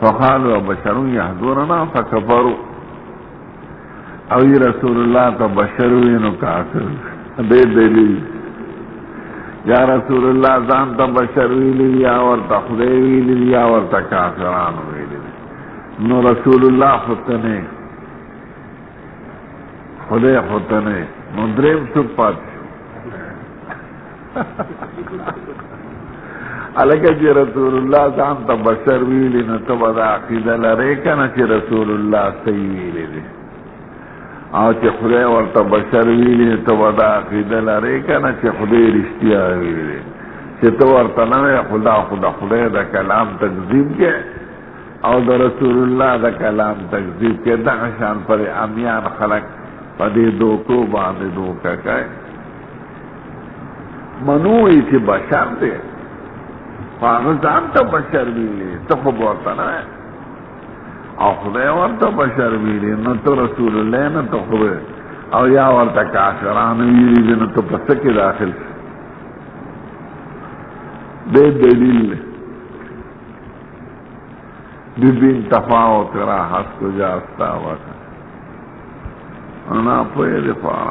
فقالوا بشر يحضرنا فكفروا او رسول الله تبشروا كافر. دے دلیل یا رسول الله ځان ته بشر ویلی یا ورته خدای ویلی یا ورته کافرانو ویلی. نو رسول الله خدای خدای خدای نو دریم څوک پات الګا چې رسول الله ځان ته بشر ویلی نو ته به دا عقیده لرې کنه چې رسول الله صحیح ویلی دی، او چې خدای ورته بشر ویلی ته به دا عقیده لرې کنه چې خدای رښتیا ویلی. چې ته ورته نه خدای د کلام تکذیب کې او د رسول الله د کلام تکذیب کې، دغه شان پر امیان خلق په دې دوکو باندې دوکه کوي. منوی چې بشر دی هغه ځان ته بشر ویلی، ته خو ورته نه او خدای ورته بشر ویلی، نو ته رسول الله نه ته خدای او یا ورته کافرانو ویلی، نو ته په څه کې داخل شي؟ دې دلیل ببین تفاوت را حس کجا استاوت انا پوئے دفاع.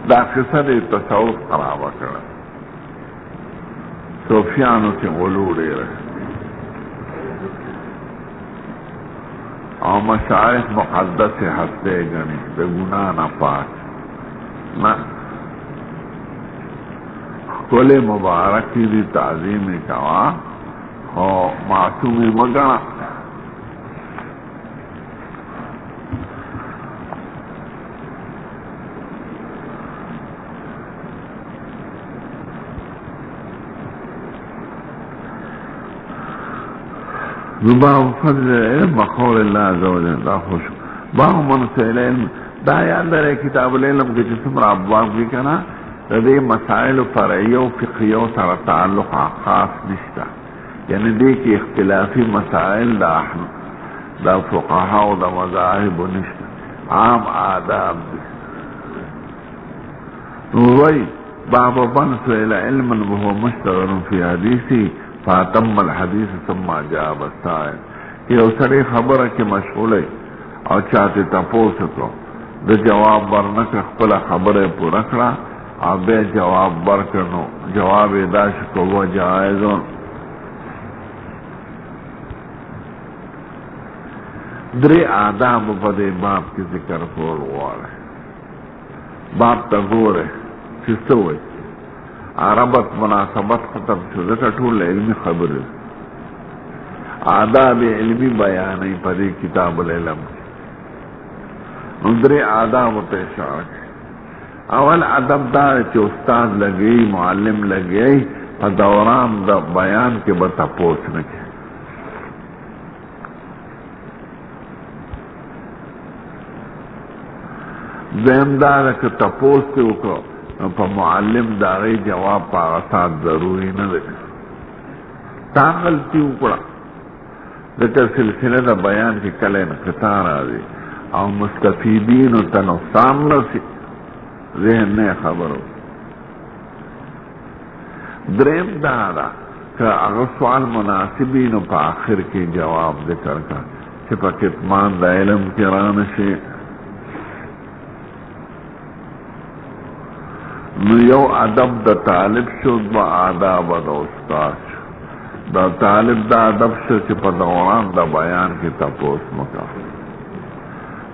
دا قصه دې تصوف خرابه کړه، صوفیانو کې غلو ډېره او مشایخ مقدس هسته ګڼي د ګناه نه پاک نه. ښکلې مبارکي دي تعظیم یې کوه او معصوم یې مه ګڼه. باب فضل العلم وقول الله عز وجل. دا خوش باب منصر العلم دا یاد لرئ کتاب العلم کې چې څومره ابواب دي که نه، د دې مسائلو فرعیو فقهیو سره تعلق خاص نشته، یعنی دې کې اختلافي مسائل د فقهاو د مذاهبو نشته، عام آداب دي. نو وایي باب منصر العلم وهو مشتغل فی حدیثی فاتم الحدیث ثم جاب السائل. یو سړی خبره کې مشغوله او چاته تپوس کو د جواب ورنکړه، خپله خبره پوره کړه او بیا جواب ورکړ، نو جواب یې دا شو که هو جایز. درې آداب په دې باب کې ذکر کول غواړي. باب ته ګوره چې څه وایي، عربت مناسبت ختم شو، ځکه ټول علمي خبرې آداب علمي بیانې په دې کتاب العلم. نو درې آداب ته اشاره کوي. اول ادب دا چې استاد لګي معلم لګي په دوران د بیان کې به تپوس نه کوي. دویم دا ده که تپوس ته وکړو په معلم د هغې جواب په هغه سات ضروري نه دی. تا غلطي وکړه ځکه سلسله د بیان کې کله انقطاع راځي او مستفیدینو ته نقصان رسي، ذهن نه خبرو. دریم دا ده که هغه سوال مناسبي نو په آخر کې جواب ذکر کړه چې په کتمان د علم کې رانشي. نو یو ادب د طالب شو، دو آداب د استاد شو. د طالب دا ادب شو چې په دوران د بیان کې تپوس مکه.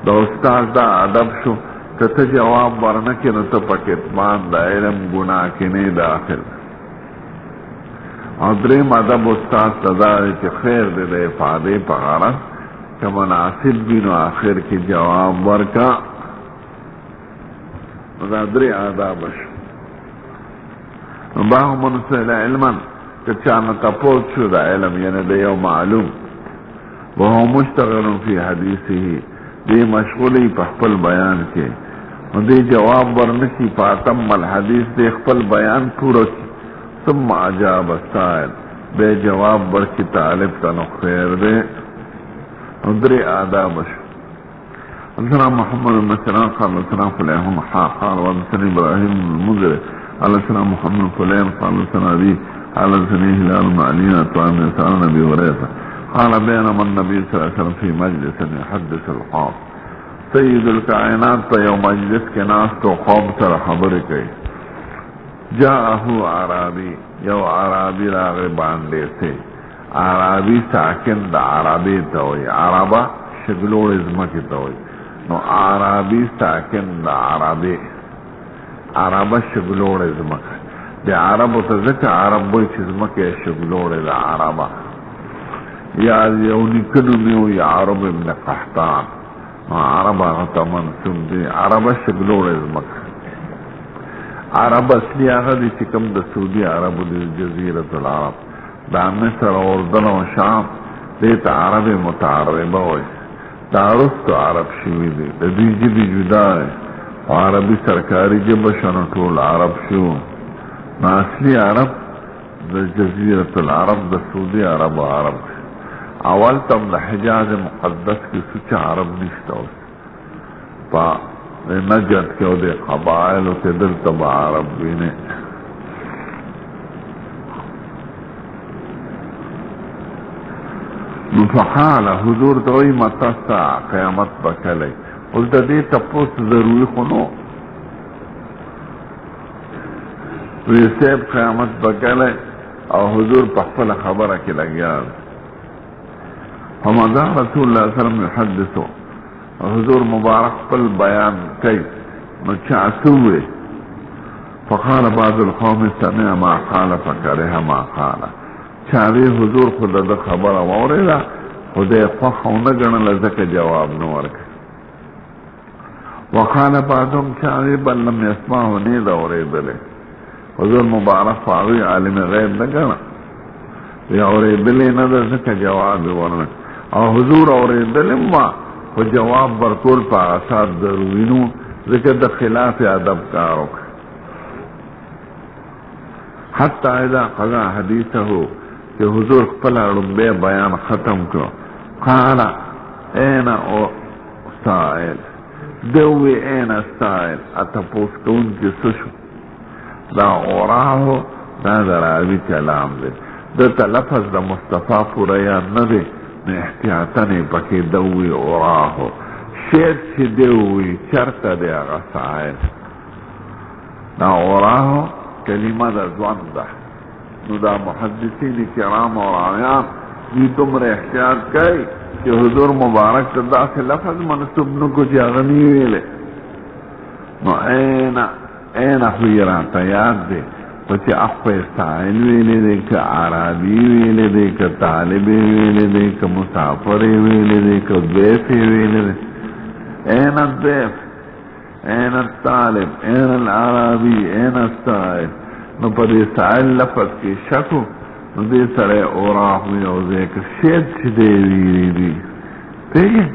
د استاد دا ادب شو که ته جواب ورنکې نو ته په کتمان د علم ګناه کې نه داخل. او دریم ادب استاد ته دا دی چې خیر دی د افادې په غرض که مناسب وي نو آخر کې جواب ورکا. نو دا درې آداب شو. باغ منصر علما که چانه تپوس شو د علم یعنی د یو معلوم وهو مشتغل فی حدیثه، دی مشغولی په خپل بیان کې، نو دی جواب ورنکي فاتم الحدیث، دی خپل بیان پوره کی ثم اجاب السائل، بے جواب ورکی طالب ته نو خیر دی. نو درې آداب شو. حدثنا محمد بن سلام قال حدثنا فليح قال حدثنا ابراهيم المنذر قال سنا محمد فلان قال سنا ابي قال سنا هلال المعلين طعام سال نبي وريثه قال بينما النبي صلى الله عليه وسلم في مجلس يحدث القوم سيد الكائنات په یو مجلس کې ناست او قوم سره خبرې کوي جاءه عربي یو عربي راغی باندې سي عربي ساکن د عربي ته وي عربه شګلوړ ځمکې ته وي نو عربي ساکن د عربي عربه شګلوړ ځمکه د عربو ته ځکه عرب وایي چې ځمکه یې شګلوړ د عربه یا یو نیکه نوم یې وي عرب ابن قحطان عرب هغه ته منسوب دی عربه شګلوړ ځمکه عرب اصلي هغه دي چې کوم د سعودي عربو د جزیرة العرب دا مصر او اردن او شام دې ته عرب متعربه وایي دا وروسته عرب شوي دي د دوی ژبې جدا دی عربي سرکاري ژبه شنو ټول عرب شو نو اصلي عرب د جزیرة العرب د سعودي عربو عرب اول تم د حجاز مقدس کې سوچ عرب نشته اوس په نجد کې او د قبایلو کې دلته به عرب وینې نو فقال حضور ته وایي مته الساعه قیامت به کله اوس د دې تپوس ضروري خو نو وی صاحب قیامت به کله او حضور په خپله خبره کې لګیا فمضى رسول الله صلى الله عليه وسلم يحدثه حضور مبارک پل بیان کئی نچاسوه فقال بعض القوم سمع ما قال فكره ما قال چاوی حضور خود دا خبر موریدا خودی خوخو نگنل زک جواب نورک وقال بعضهم چاوی بل لم يسمعه نید اوریدلے حضور مبارک فاوی عالم غیب نگنا وی اوریدلے ندر زک جواب ورنک او حضور اوریدلے ما و جواب برطول پا آساد دروینو ذکر دا خلاف ادب کاروک حتی اذا قضا حدیثه کہ حضور قبل ربے بیان ختم کرو قال این او سائل دوی این سائل اتپوس کون کی سشو دا اوراہو دا درابی کلام دے دا تلفظ دا مصطفیٰ پوریان ندے احتیاطنی پکی دوی اوراهو شید چی دوی چرت دی اغا سائل نا اوراهو کلمه دا زوان دا نو دا محدثین کرام و راویان دی تمر احتیاط کئی کہ حضور مبارک دا سے لفظ منصوب نکو چی اغنی ویلے نو این خویران یاد دی وچی اخوی سائل ویلی دی که عربی ویلی دی که طالبی ویلی دی که مسافری ویلی دی که ضیفی ویلی دی این الضیف این الطالب این العربی این السائل نو پا دی سائل لفظ کی شکو نو دی سره اوراح وی او ذکر شید چی دی ویلی دی دیگه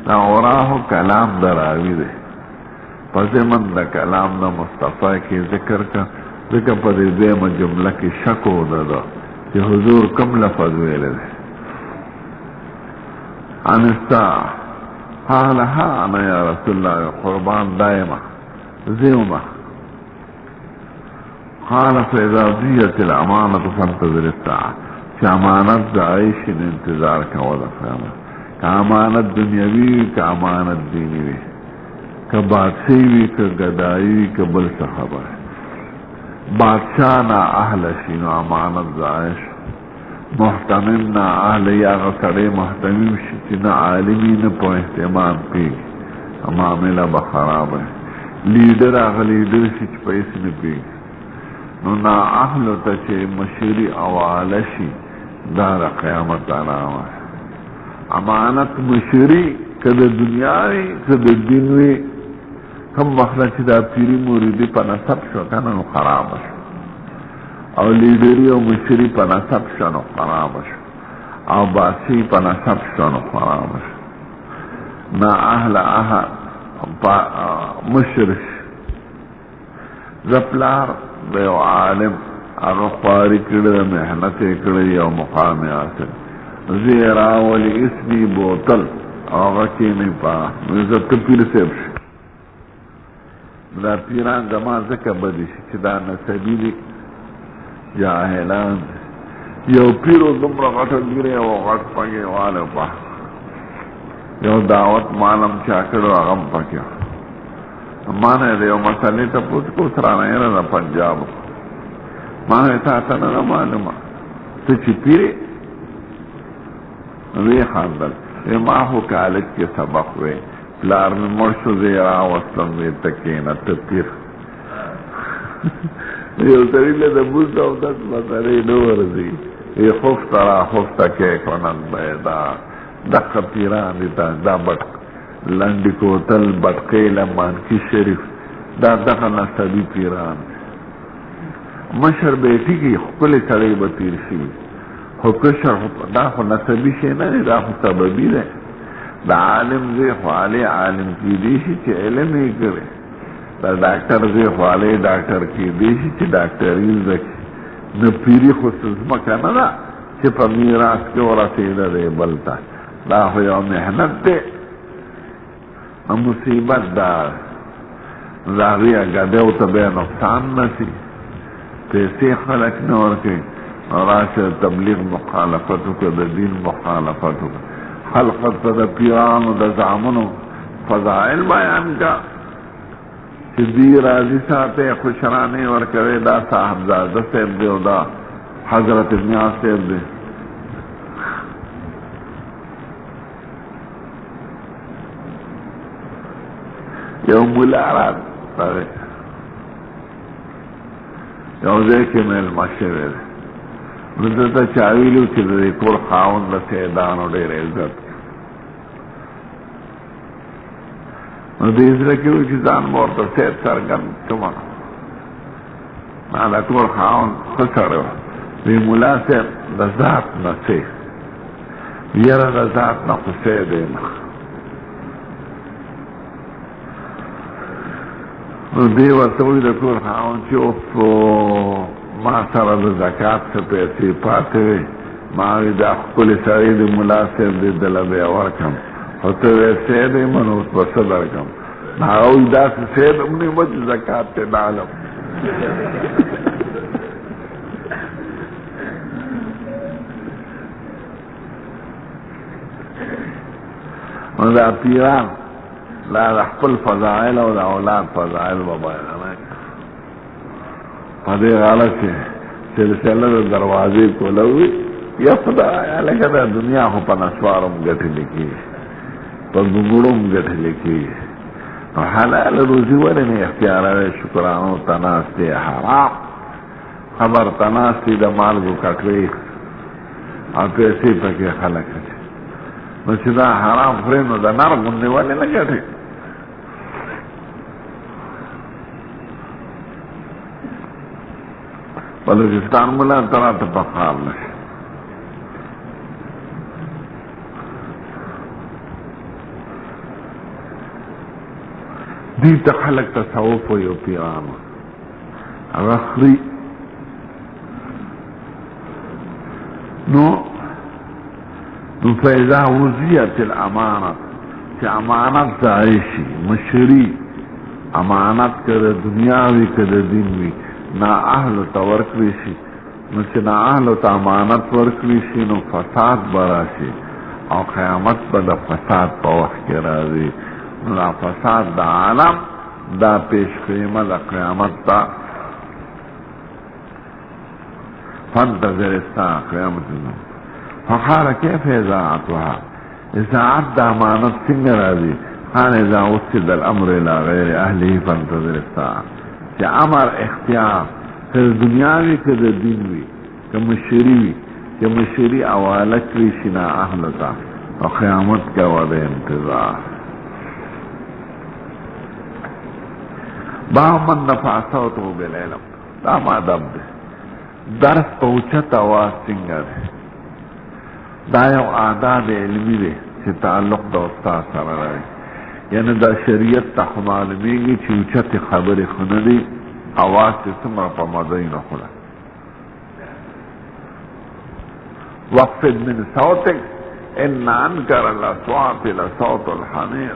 نا اوراحو کلام در آوی دی پس من دا کلام دا مصطفی کی ذکر کا ذکر پا دی دیم جملہ کی شکو دا کہ حضور کم لفظ ویلے دے عن الساعة قال ها انا یا رسول اللہ قربان دائمہ زیومہ قال فاذا ضیت الامانت فانتظر الساعة چا امانت دا عیش انتظار کا وضع خیامت کا امانت دنیاوی کا امانت دینی کا بادشاہی کا گدائی کا بل صحابہ ہے بادشاہ نا اہل شینو امانت زائش محتمم نا اہل یا غصڑے محتمم شچنا عالمی نا پو احتمام پیگ معاملہ بخراب ہے لیڈر آغا لیڈر شچ پیس نا پیگ نو نا اہل تچے مشری اوالشی دار قیامت آراما ہے امانت مشری کد دنیاوی کد دینوی کم وقتا چی دا پیری موریدی پا نصب شو کنن خراب شو او لیڈری و مشری پا نصب شو خراب شو او باسی پا نصب شو خراب شو نا اہل پا مشرش زپلار دیو عالم اگو خواری کڑی محنت کڑی او مقام آسل زیرا ولی اسمی بوتل او غکی نی پا نزد پیر سیب شو دا پیران زمان ځکه بدي شي چې دا نسبي دي جاهلان یو پیرو دومره غټه ګیره او غټ پګې واله په یو دعوت مالم چا کړو هغه پکې مانه د یو مسلې ته پوښتنه کو سره نه نه پنجاب مانه تا نه معلومه ته چې پیری وی خاندل ما هو کالج کې سبق وې پلار مې مرشو زیرا وسلم وې تکینه ته پیر یو ځریله د بوز او د مسلې نو ورځي ای خوف ترا خوف تکې کنن پیدا دغه پیران دي دا بټ لنډی کوتل بټکې لمان کی شریف دا دغه نسبی پیران مشر بیٹی کی خپل سړی به پیر شي خو کشر دا خو نسبی شي نه دا خو سببی ده دا عالم زی خو علی عالم کی دی شي چې علم یې کړي دا ډاکټر زی خو علی ډاکټر کی دی شي چې ډاکټري زکي نه پیری خو څه کنه دا چې په میراث کې ورسېده دی بلتا دا خو یو محنت ده مصیبت دا زاویه گدهو ته به نقصان نسی پیسې خلق نه ورکوي راشه تبلیغ مخالفتو که د دین مخالفتو که خلقت ته د پیرانو د زامنو فضائل بیان کا چې دی راضي ساته خوشرانه ورکوي دا صاحبزاده صاحب دی او دا حضرت نیاز صاحب دی یو مولا رات یو ځای کې میلمه شوی دی نو ده ته چا ویلي چې د دې کور خاوند د سیدانو ډېر عزت نو دې زړه کې وایي چې ځان به ورته سید څرګند کړمه ما د کور خاوند ښه سړی و وی ملا صاحب د ذات نه څه یاره د ذات نه خو سید یم نو دی ورته وایي د کور خاوند چې اوس ما سره د زکات څه پیسې پاتې وې ما وی دا ښکلې سړی د ملا صاحب دی دله به یې ورکړم خو ته وې سید یم نو اوس به څه درکړم هغه وایي داسې سید هم نه یم چې زکات ترې نه علم نو دا پیران لا د خپل فضائل او د اولاد فضائل به بیانوي په دې غاړه کې سلسله د دروازې کولوي یا خدایه لکه د دنیا خو په نسوارو هم ګټلې کېږي په ګوګړو هم ګټلې کېږي نو حلال روزي ولې نه اختیاروي شکرانو ته ناست دی حرام خبر ته ناست دی د مالګو کټوي او پیسې پکې خلک اچي نو چې دا حرام خورې نو د نر غوندې ولې نه ګټې بلوچستان ملا ترا ته پخار نشي دې ته خلک تصوف وایي او پیرانو هغه خوري نو فإذا وزيت الامانت چې امانت ضایع شي مشري امانت که د دنیا وي که د دین وي نا اهلو ته ورکړی شي نو چې نا اهلو ته امانت ورکړی شي نو فساد به راشي او قیامت به د فساد په وخت کې راځي نو دا فساد د عالم دا پیشخیمه د قیامت ته فانتظر الساعه قیامت فقال كيف اذاعتها اذاعت د امانت څنګه راځي قال اذا وصل الامر الى غير اهله فانتظر الساعه چې امر اختیار که دنیاوي که د دین وي که مشري وي که مشري حواله کړي شي نه اهلو ته او قیامت کوه د انتظار باب من نفع صوته بالعلم دا مادب دی درس په اوچت اواز څنګه دی دا یو آداب علمی دی چې تعلق د استاد سره لري یعنی دا شریعت ته معلومیږي چې اوچتې خبرې خو نه دي اواز چې څومره په مزه یې نه خوله واخفض من صوتک ان انکر الاصوات لصوت الحمیر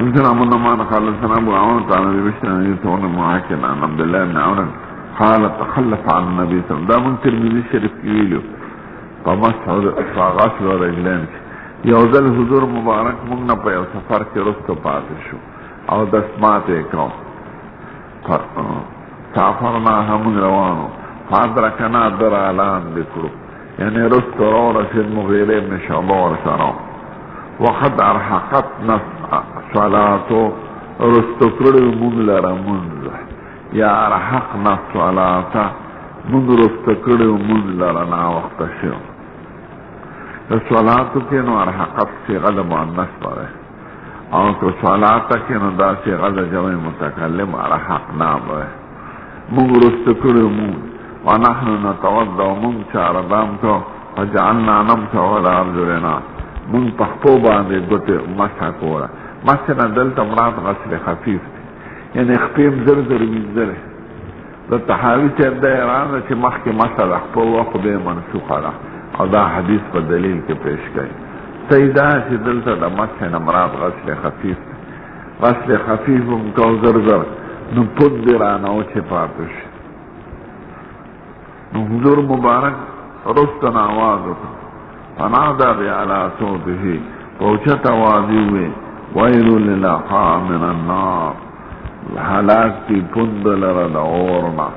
انزل عمنا معنا قال لسنا ابو عون تعالى بشنا يتون معاك عن عبد الله بن عون قال تخلف عن النبي صلى الله عليه وسلم ده من ترمذي الشريف كيلو فمسعود فغسل رجلين يوزل حضور مبارك منا په یو سفر کې رستو پاتې شو او دسماته کوم سافرنا هم روانو فادرکنا در اعلان دکړو یعنی رستو رو رسید مغیره ابن شعبه ورسره وقد ارحقتنا صلاتو رستو کړو مونږ لره مونږ یا ارحقنا صلاتا مونږ رستو کړو مونږ لره نا وخت شو صلاتو کې نو ارحقت سی غد مؤنث پره او تو صلاتا کې نو دا سی غد جمع متکلم ارحقنا پره مونږ رستو کړو مونږ ونحن نتوضا مونږ چار دام کو فجعلنا نمسح على ارجلنا من پخپو باندې دوته مسح کوله مسح دلته مراد غسل خفیف دی یعنی خپیم زر زر ویزره د تحاوی چې د ایران چې مخکې مسح خپو وخت به منسوخه ده او دا حدیث په دلیل کې پیش کړي سیدا چې دلته د مسح نه مراد غسل خفیف دی غسل خفیف هم کو زر زر نو پد دی رانه او چې پاتو شي نو حضور مبارک رستن آواز وکړه فنادى بعلى صوته فوجت واديوه ويل للأخاء من النار الحلاك في پند لرد اورنا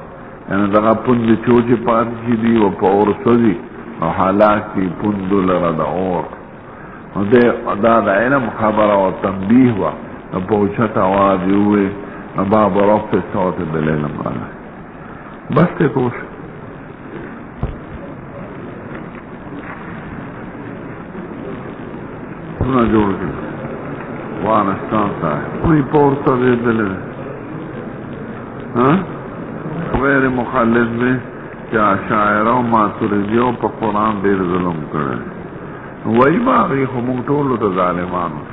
يعني دغا پند چوچی پاتشی دی و پا سوزی و حلاك في پند لرد اور دا دا علم خبر و تنبیح و فوجت واديوه باب رفع صوت بالعلم بس تکوش سنا جوڑ کے وانستان صاحب کوئی پورتا دے دلے غیر مخالف میں کیا شاعرہ و ماتوریدیو پا قرآن دیر ظلم کرے وہی باقی خمونگ ٹولو تا ظالمانو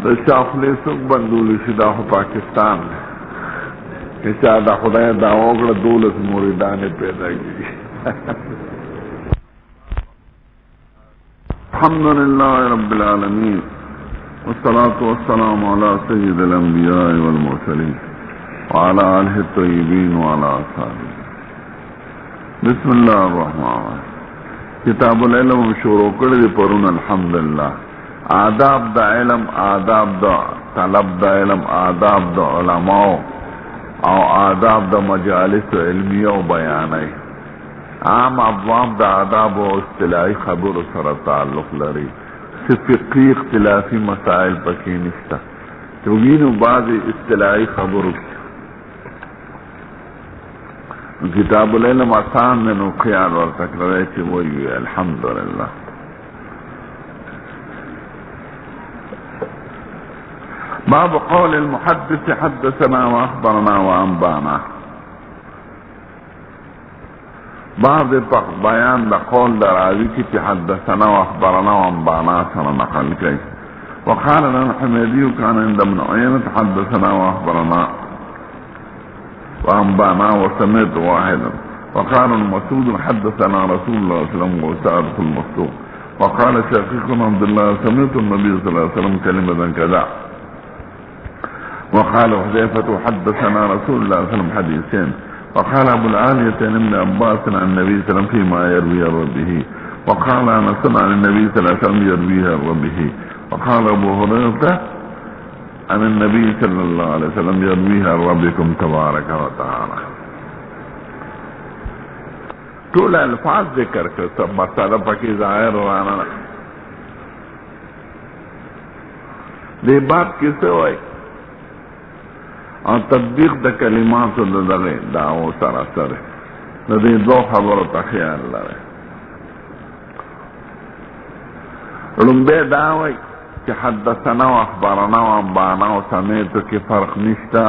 دا شافلی سک بندولی شدا خو پاکستان کہ چاہ دا خدای دا اوگڑا دولت موریدان پیدا کی الحمد لله رب العالمين والصلاة والسلام على سيد الأنبياء والمرسلين وعلى آله الطيبين وعلى أصحابه بسم الله الرحمن الرحيم كتاب العلم شروع کړی پرون الحمد لله آداب دا علم آداب دا طلب دا علم آداب دا علماء او آداب دا مجالس علمیه و بیانه عام ابواب دا آداب و اصطلاحی خبر سره تعلق لري فقهی اختلافی مسائل پکې نشته تو وینو بعض اصطلاحی خبرو کتاب العلم آسان نو خیال ورته کړی چې وایي الحمدلله باب قول المحدث حدثنا واخبرنا وانبانا بعض بيان لقول دراوي كي حدثنا واخبرنا وانبانا سنة نقل كي وقال لنا الحميدي كان عند ابن عيينة حدثنا واخبرنا وانبانا وسمعت واحدا. وقال المسعود حدثنا رسول الله صلى الله عليه وسلم وسألت المصدوق. وقال شقيق عبد الله سمعت النبي صلى الله عليه وسلم كلمة كذا. وقال حذيفة حدثنا رسول الله صلى الله عليه وسلم حديثين. وقال ابو العالية عن ابن عباس عن النبي صلى الله عليه وسلم فيما يروي ربه. وقال انس عن النبي صلى الله عليه وسلم يرويه ربه. وقال ابو هريرة عن النبي صلى الله عليه وسلم يرويه ربكم تبارك وتعالى. طول الفاظ ذکر کر سب مسئلہ پکی ظاہر رانا دی بات کسے ہوئی اور تطبیق دا کلمات دا دغی دعو سراسر دا دی دو خبر تخیال لرے. رنبے دعوی کہ حدثنا و اخبارنا و انبانا و سمیتو کی فرق نشتا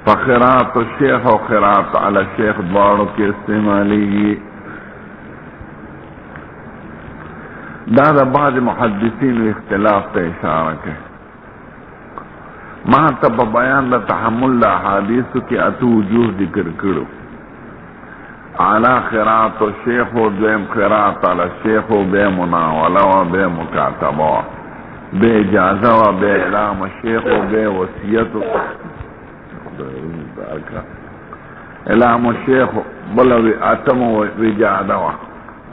فقرات الشیخ و قرات علی الشیخ دوارو کی استعمالی دا بعض محدثین و اختلاف تا اشارہ کے ما تب بیان دا تحمل دا حادیثو کی اتو وجوه ذکر کرو علا قرات الشیخ و دویم قرات علی الشیخ و بے مناولہ و بے مکاتبہ بے اجازہ و بے اعلام الشیخ و بے وصیت اعلام الشیخ بلوی اتم و وجادہ و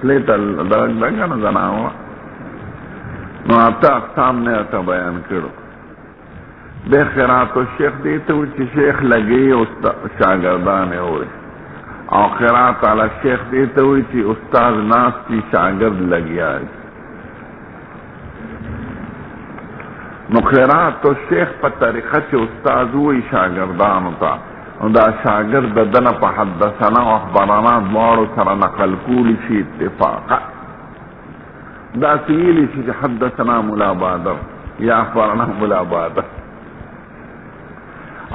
سلیتا درگا نزناوا نو آتا اقسام نے آتا بیان کرو. بے قرات الشیخ دیتا ہوئی چی شیخ لگی شاگردان ہوئی اور قرات علی الشیخ دیتا ہوئی چی استاذ ناس کی شاگرد لگی آئی. نو قرات الشیخ پا طریقہ چی استاذ ہوئی شاگردان ہوتا دا شاگرد دن پا حدثنا و اخبرنا دوارو سر نقل کولی شی اتفاقا دا سویلی شی حدثنا ملا بادر یا اخبرنا ملا بادر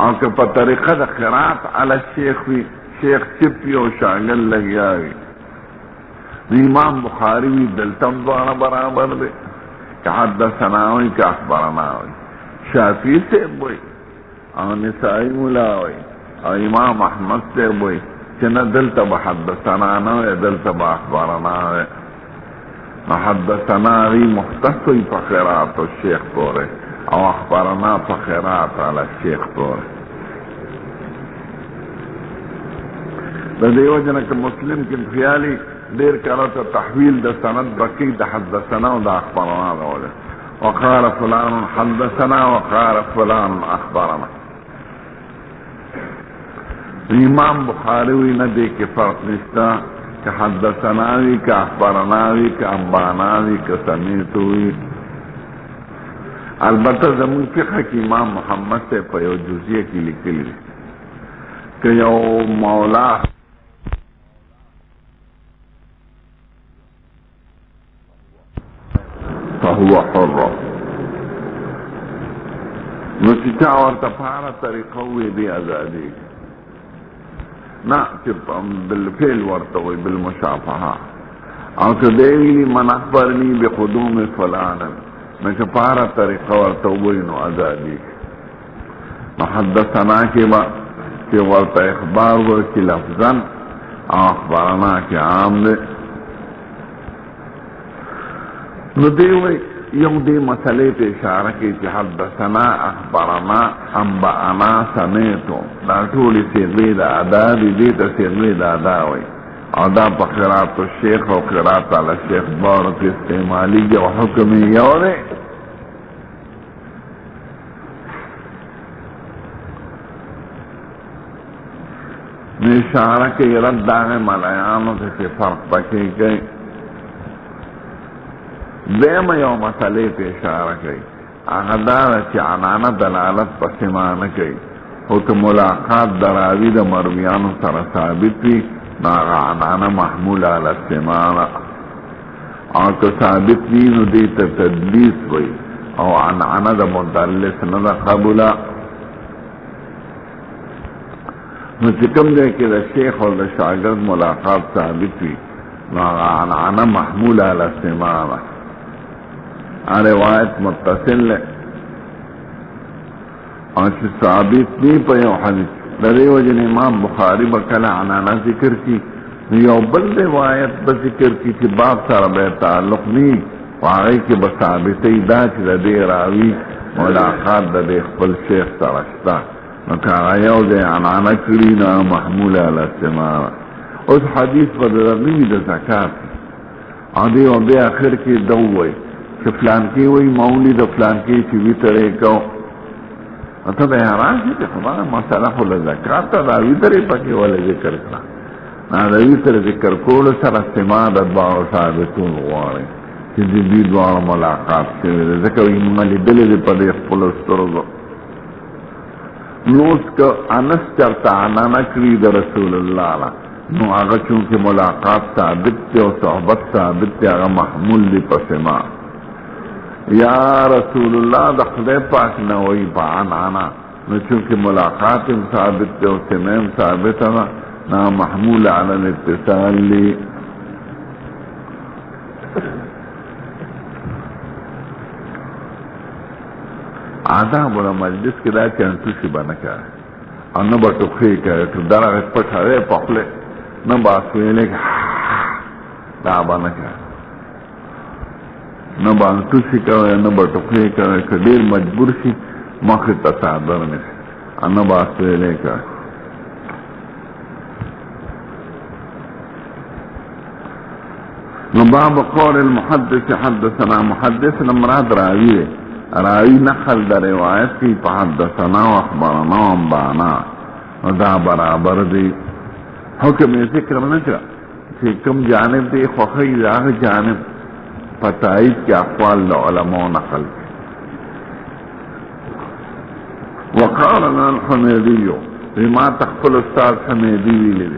اور کہ پا طریقہ دا قرات علی الشیخ وی شیخ چپی و شاگرد لگی آئی. امام بخاری وی دلتم دوارا برابر دے کہ حدثنا وی کہ اخبرنا وی. شافی سے بوئی اور نسائی ملا وی اور امام احمد سے بوئی چنہ دلتا بحدثنا نوے دلتا باخبارنا وے. حدثنا ری مختص ہوئی فقرات الشیخ پورے اور اخبارنا فقرات علی الشیخ پورے. دیو جنک مسلم کی خیالی دیر کرتا تحویل دا سند بکی دا حدثنا و دا اخبارنا رولے وقال فلان حدثنا وقال فلان اخبارنا. امام بخاریوی نہ دے کے فرق نشتا کہ حدثناوی کا اخبرناوی کا انباناوی کا سمیتوی. البتہ زمون فقہ کی امام محمد سے پیو جزیہ کی لکلی کہ یو مولا فهو حر نو چچا ورطا پارا طریقوی دی ازادی نا بالفعل ورتوي بالمشافهه او كديلي من اخبرني بقدوم فلانا نكفاره طريقه ورتوي نو ازادي محدثنا كما في ورت اخبار ورکی لفظا اخبارنا کی عام دے. نو دیوئی یو دی مسئلے پہ اشارہ کی چی حدثنا اخبرنا انبعنا سمیتو دا طولی سیغوی دا ادا دی دیتا سیغوی دا ادا وی او دا پا قرات الشیخ و قرات علی الشیخ بارک استعمالی جو حکمی یو دے. نو اشارہ کی رد داغے ملائانو سے فرق پکی گئی. دیم یو مسئلے پہ اشارہ کئی اغدار چی عنانا دلالت پسیمان کئی ہو تو ملاقات دراوی دا مرویانو سر ثابت وی ناغا عنانا محمول علی السمانہ اور تو ثابت وی نو دیتا تدلیس وی او عنانا دا مدلس ندا قبولا. نو چې کوم دی کې د شیخ او د شاګرد ملاقات ثابت وي نو هغه عنعنه محموله علی السماع ده. روایت متصل ده او چې ثابت دی په یو حدیث. د دې وجې امام بخاري به کله عنعنه ذکر کړي نو یو بل روایت به ذکر کړي چې باب سره به تعلق نه او هغې کې به ثابتوي دا چې د دې راوي ملاقات د دې خپل شیخ سره شته نو که هغه یو ځای عنعنه کړي نو محموله علی السماع. اوس حدیث به د دغه وي د زکات او دې او بیا اخر کې ده ووایي چې فلانکي وایي مولي د فلانکي چې ویتر یې کو ته به حیران شي چې خدای مسله خو له زکات ته دا ویتر یې پکې ولې ذکر کړه. نه د ویتر ذکر کولو سره سماع د دواړو ثابتون غواړي چې د دې دواړو ملاقات شوې ده ځکه وایي موږ لیدلې دي په دې خپلو سترګو. نو اوس که انس چرته عنعنه کړي د رسول الله نه نو هغه چونکې ملاقات ثابت دی او صحبت ثابت دی هغه محمول دی په سماع. یا رسول الله د خدای پاک نه وایي په عنعنه نو چونکې ملاقات هم ثابت دی او سماع هم ثابته ده نو محمول علی الاتصال دی. آداب مجلس کې دا چانټوشي به نه کوي او نه به ټوخې کوي دغه پټ هغې په خوله نه به اسویلې دا به نه کوي نه به انټوشي کوي نه به ټوخې کوي که ډېر مجبور شي مخې ته څادر نیسي او نه به اسویلې کوي. نو باب قول المحدث حدثنا محدث مراد راوي دی راوی نقل در روایت کی پا حدثنا و اخبرنا و انبانا و دا برابر دی. حکم ذکر نکرا کہ کم جانب دی خوخی داغ جانب فتائید کی اقوال علماء نقل کی. وقال لنا الحمیدیو بما تخفل استاذ حمیدی لی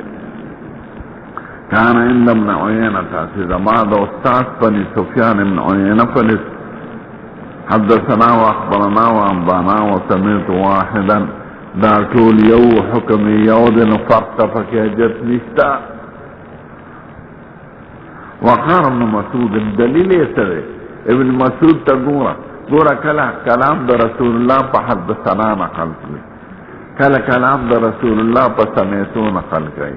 کان عند ابن عینتا سیدہ بعد استاذ بنی سفیان ابن عینہ فلس حدثنا واخبرنا وانبانا وسمعت واحدا دا ټول یو حکم یو د نو فرق فکهجت نشتا. وقال ابن مسعود دلیل سره ابن مسعود ته ګوره کله کلام د رسول الله په حدثنا نقل کړي کله کلام د رسول الله په سمعتو نقل کړي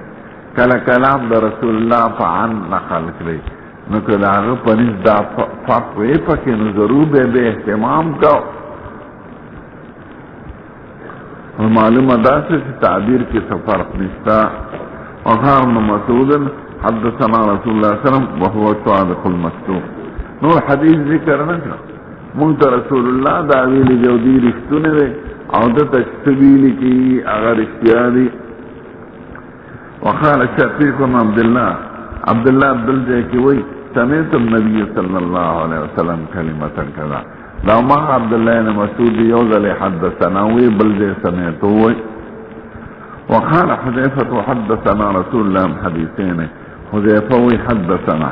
کله کلام د رسول الله په عن نقل کړي نو که دا هغه په نس دا فرق وی پکې نو ضرور به اهتمام کو. معلومه داسې چې تعبیر کې څه فرق نشته. وقال ابن مسعود حدثنا رسول الله صلی الله علیه وسلم وهو الصادق المصدوق. نور حدیث ذکر نه کړه مونږ ته رسول الله دا ویلي دی او دی رښتونه دی او دته چې ویلي کې هغه رښتیا دي. وقال شقيق بن عبد الله عبدالله کی وی سمیت النبی صلی اللہ علیہ وسلم کلمتا کذا لو ما عبداللہ نے مسعود یوزل حدثنا وی بلدے سمیتو وی. وقال حذیفة حدثنا رسول اللہ حدیثین حذیفہ وی حدثنا.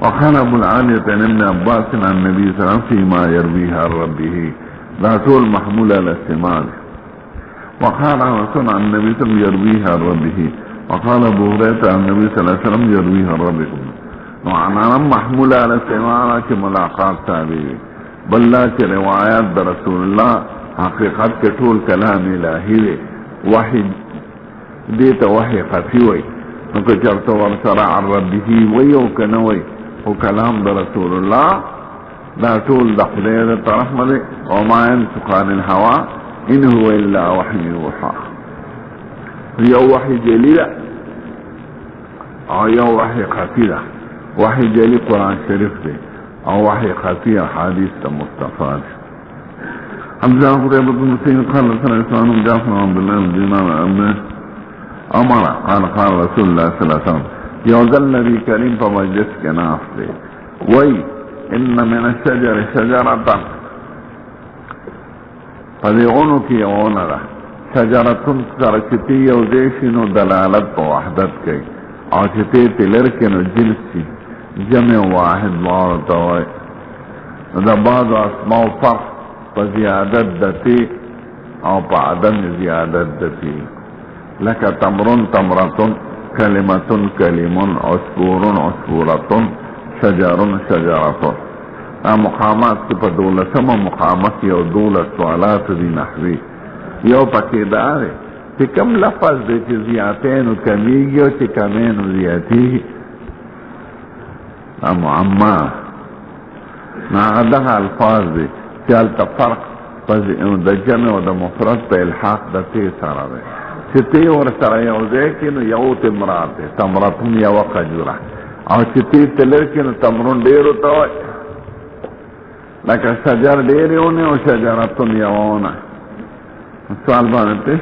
وقال ابو العالیة عن ابن عباس عن النبي صلی اللہ علیہ وسلم فيما يرويه عن ربه لا طول محمول على السماع. وقال رسول عن النبي صلی اللہ علیہ وسلم يرويه عن ربه. وقال ابو هريره عن النبي صلى الله عليه وسلم يرويه عن ربكم. وعنانا محموله على استماعنا کی ملاقات تابعی بل لا کی روایات در رسول الله حقیقت کے طول کلام الہی وحی دیتا وحی خفی وی نکو چرتا ورسرا عن ربه وی او کنوی او کلام در رسول الله دا طول دخلی دا طرف مدی وما ينطق عن الهوى ان هو الا وحی يوحى. یو وحی جلی ده او یو وحی خفی ده. وحی جلی قرآن شریف ده او وحی خفی حدیث ده مصطفی ده. حمزه قریبت المسیح قال رسول اسلام جعفر عبدالله الدینار امرا قال رسول الله صلی اللہ علیہ وسلم یوزل نبی کریم پا مجلس کے ناف ده وی ان من الشجر شجرتا فدیغنو کی یونا ده شجرتون سرچتی یوزیشنو دلالت پا وحدت کئی او چتی تلرکنو جنسی جمع واحد مارتوائی دا بعض اسماء فرق پا زیادت دتی او پا عدم زیادت دتی لك تمر تمرة كلمة كلم عصفور عصفورة شجر شجرة. مقامات کی پا دولسم مقامت یو دولس سوالات دی نحوی یو پاکی داره چی کم لفظ دی چی زیادین و کمیگی و چی کمین و زیادی معما ناغدها الفاظ دی چی التا فرق دا جمع و دا مفرد پا الحاق دا تی سارا دی چی تی ورسر یوزے کی نو یو تمرات دی تمراتون یو قجورا او چی تی تلر کی نو تمرون دیرو تاوی لکه شجر ډیرونه او شجرتون یوونه. سوال باندې پېښ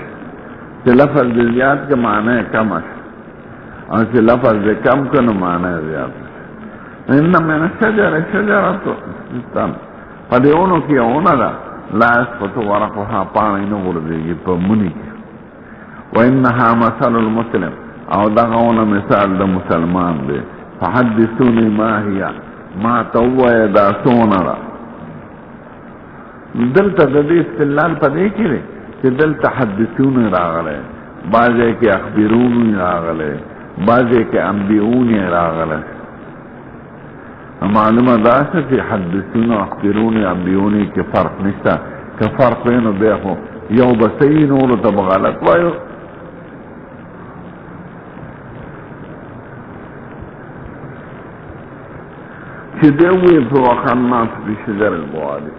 چې لفظ د زیات کې معنی کم او چې لفظ د کم کنه معنی زیات. ان من الشجر شجرته تم پدېونو کې یوونه ده لا اسقط ورقها پانی نه ورځي په منی وانها مثل المسلم او دغه مثال د مسلمان دی. فحدثوني ما هي ما توه دا سونه دلتا دا دی استلال پا دے کی رے چی دلتا حدثون راغلے بازے کے اخبرون راغلے بازے کے انبیون راغلے. معلومہ داستا چی حدثون اخبرون انبیون کے فرق نشتا کہ فرق بینو دیکھو یو بسین اولو تب غلط وایو چی دیوی فی وقت ناس بی شجر البوادی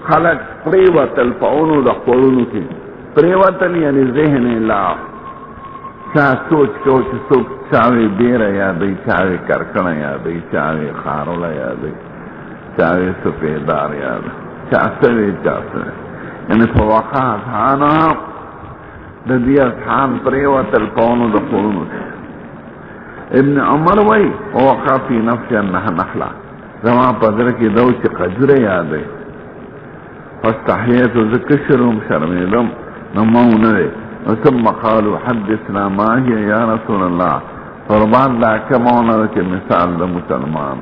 خلق پریوتل فاونو دا قولونو کی پریوتل یعنی ذہن لا چاہ سوچ کوچ سوچ چاہوی دیر یادی چاہوی کرکن یادی چاہوی خارولا یادی چاہوی سپیدار یادی چاہ سوی یعنی فوقا اتحانا دا دی اتحان پریوتل فاونو دا قولونو کی. ابن عمر وی وقا فی نفسی انہا نخلا زمان پدر کی دو چی قجر یادی فاستحييت ذكشرهم شرميلهم نمون لي ثم قالوا حدثنا ما هي يا رسول الله فربان لا كمون لك مثال لمسلمان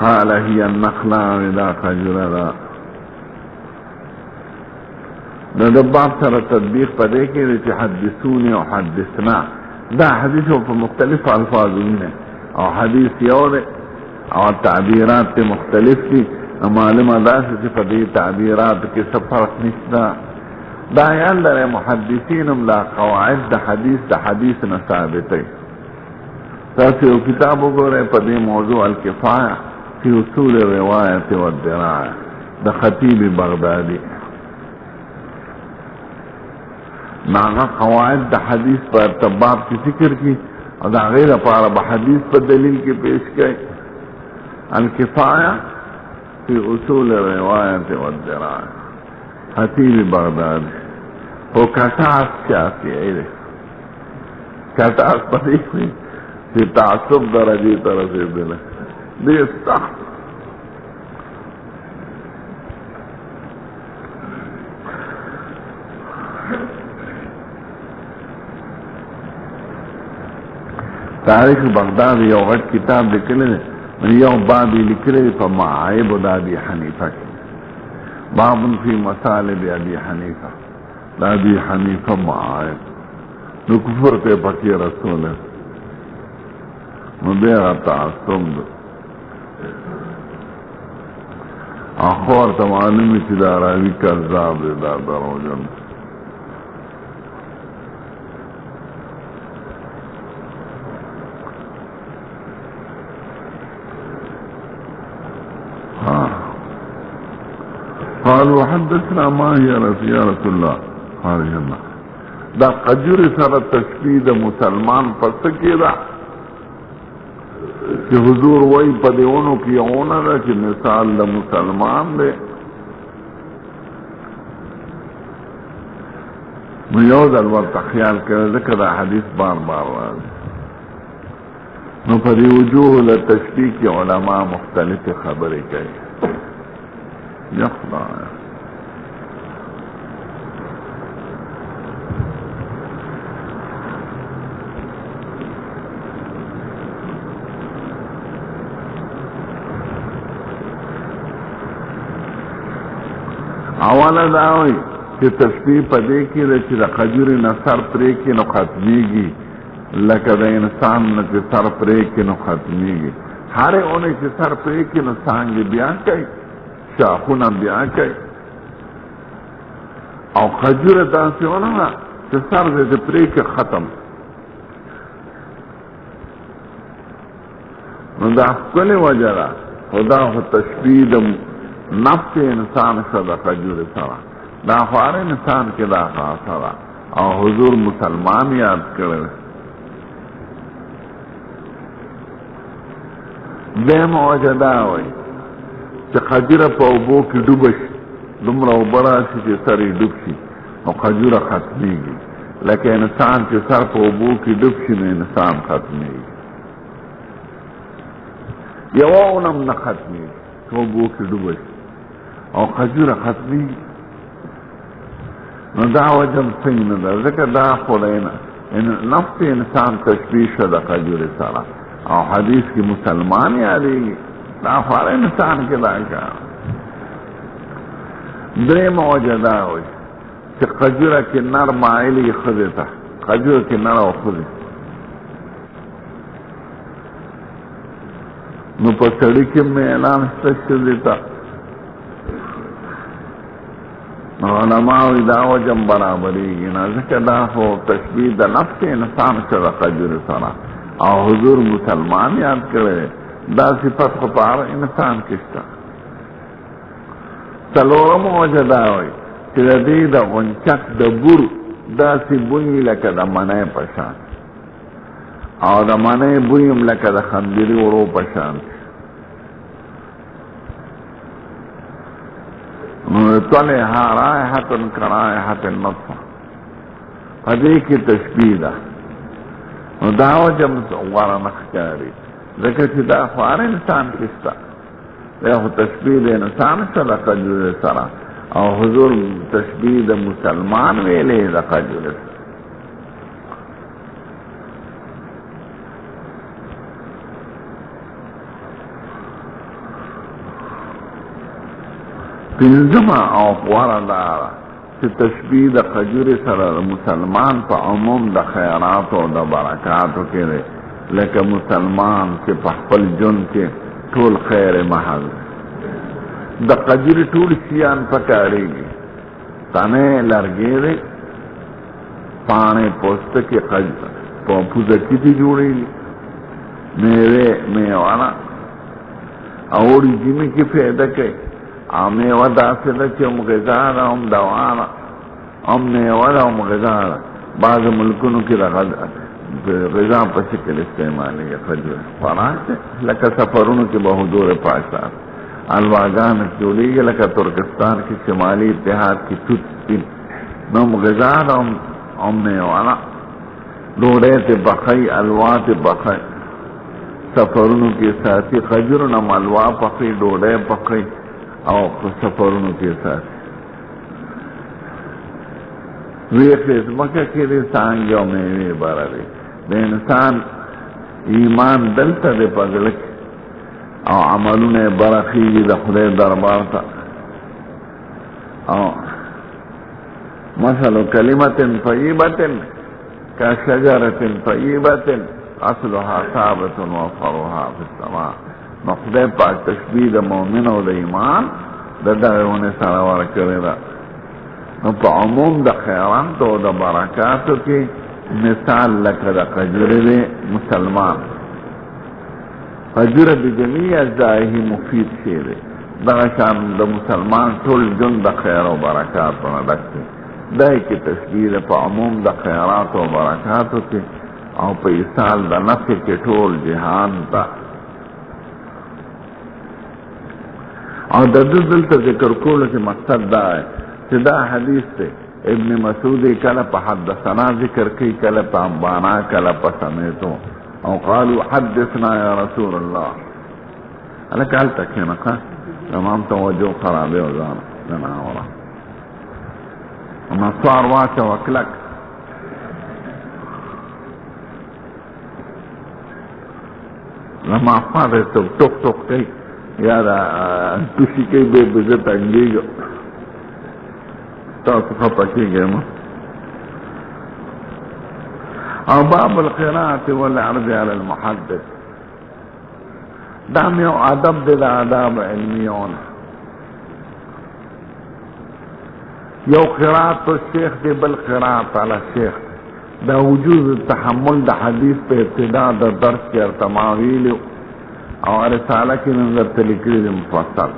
قال هي النخلة وذا خجرها. ندبار سر التطبيق فديكي لكي حدثوني وحدثنا دا حديثه في مختلف الفاظين او حديث يوري او التعبيرات مختلفة معلومه داسې چې په دې تعبیراتو کې څه فرق نشته. دا یاد لرئ محدثین هم لا قواعد د حدیث نه ثابتوي. تاسو یو کتاب وګورئ په دې موضوع الکفایه فی اصول الروایت والدرايه د خطیب بغدادي. ناغه قواعد د حدیث په ارتباط کې ذکر کی او دا غیر لپاره به حدیث په دلیل کې پیش کړي. الکفایه في اصول الرواية والدراية خطيب بغداد هو كتاس شافعي ده كتاس بديخي في تعصب درجي ترسيب ده دي الصح. تاريخ بغداد يو غد كتاب ده كله یو بابی لکلی پا معایب دا ابی حنیفہ کی باب فی مسالب ابی حنیفہ دا ابی حنیفہ معایب نو کفر تے پکی رسول ہے نو دیغا تعصب دا اخوار تمعلومی چی دا راوی کذاب دا دروجن قالوا حدثنا ما هي يا رسول الله قال يلا دا قجر سره تشبيه مسلمان پس کیدا کہ حضور وہی پدیونو کی اونا دا کہ مثال دا مسلمان دے میود الورت خیال کرے ذکر حدیث بار بار رہا نو پدی وجوه لتشبیه کی علماء مختلف خبری کئی یخدا اولا داوی چې تشبیه په دې کې ده چې د خجورې نه سر پرې کې نو ختمیږي، لکه د انسان نه چې سر پرې کې نو ختمیږي. هرې اونۍ چې سر پرې کې نو څانګې بیا کوي، شاخونه بیا کوي. او خجوره داسې ونه ده چې سر دې پرې کې ختم. نو دا ښکلې وجه ده، خو دا خو تشبیه د نفس انسان ښه د خجورې سره، دا خو هر انسان کې دا خاصه ده. او حضور مسلمان یاد کړی دیمه وجه دا وایي چې خجوره په اوبو کې ډوبه شي، دومره اوبه راشي چې سر یې ډوب شي نو خجوره ختمیږي. لکه انسان چې سر په اوبو کې ډوب شي نو انسان ختمیږي. یوه اونم نه ختمیږي چې اوبو کې ډوبه شي او خجوره ختمیږي. نو دا وجه څنګه نه ده، ځکه دا خو نفس انسان تشبیه شه د خجورې سره. او حدیث کی مسلمان یادیږي، دا هر انسان کې دا کار. درېیمه وجه دا وایي چې خجوره کې نر مایلې ښځې ته، خجوره کې نر او ښځې، نو په سړي کې میلان شته ښځې ته. علماء دا وجم برابرېږي نه، ځکه دا خو تشبیه د نفس انسان شه د خجورې سره. او حضور مسلمان یاد کړی دا صفت خو په هر انسان کې شته. څلورمه وجه دا وایي چې د دې د غونچک د بور داسې بوی لکه د منۍ په شان، او د منۍ بوی هم لکه د خندري وړو په شان. نو طلعها رائحة کرائحة النطفة، په دې کې تشبیه ده. نو دا وجه غوره نه ښکاري، ځکه چې دا خو هر انسان کې شته. دا خو تشبیه د انسان شه د خجورې سره، او حضور تشبیه د مسلمان ویلې د خجورې سره. پنځمه او غوره دا ده چې تشبیه د خجورې سره د مسلمان په عموم د خیراتو او د برکاتو کې دی. لکه مسلمان چې په خپل ژوند کې ټول خیر محض د خجورې ټول شیان پکارېږي. تنې لرګی دی، پاڼې پوستکي پوزکي دي جوړېږي، میوې میوه اوړي ژمي کې پیدا کوي. او میوه داسې ده چې هم غذا ده هم دوا ده، هم میوه ده هم غذا ده. بعض ملکونو کې د غذا په شکل استعمالېږي خجوره. خوراک دی، لکه سفرونو کې به حضور پاک صاحب الواګان جوړېږي، لکه ترکستان کې شمالي اتحاد کې توت سپین، نو هم غذا ده هم میوه ده. ډوډۍ ته پخوي، الوا ته پخوي، سفرونو کې ساتي. خجورو نه هم الوا پخوي، ډوډۍ پخوي او سفرونو کې ساتي. ویخې ځمکه کې د څانګې او میوې بره دی. د انسان ایمان دلته دی په زړه کې، او عملونه یې برخېږي د خدای دربار ته. او مثل کلمة طیبة کشجرة طیبة اصلها ثابت وفرعها فی السماء. نو خدای پاک تشبیه د مؤمن او د ایمان د دغه ونې سره ورکړې ده. نو په عموم د خیرات او د برکاتو کې مثال لکه د خجورې دی مسلمان. خجوره بجمیع اجزائه مفید شی دی، دغه شان د مسلمان ټول ژوند د خیر او برکاتو نه ډک دی. دا کې تشبیه ده په عموم د خیرات او برکاتو کې، او په ایصال د نفع کې ټول جهان ته. او د دلته ذکر کولو کې مقصد دا ہے چې دا حدیث دی ابن مسعود کله په حدثنا ذکر کوي، کله په انبانا، کله په سمیتو. او قالوا حدثنا یا رسول الله. هلکه هلته کښېنه ښه، تمام توجه خرابې او ځان دنه اوره نصوار واچوه کلک. لما خواته ټوک ټوک کوي یا دا توشي کوي، بې بزه تنګېږي. تصفى بكيجة أو باب القراءة والعرض على المحدث دام يو أدب دي آداب علميون يو قراءة الشيخ دي بالقراءة على الشيخ دا وجود التحمل دا حديث په ابتداء دا درس کے ارتماویلی او رسالہ کی نظر تلکری دی مفصل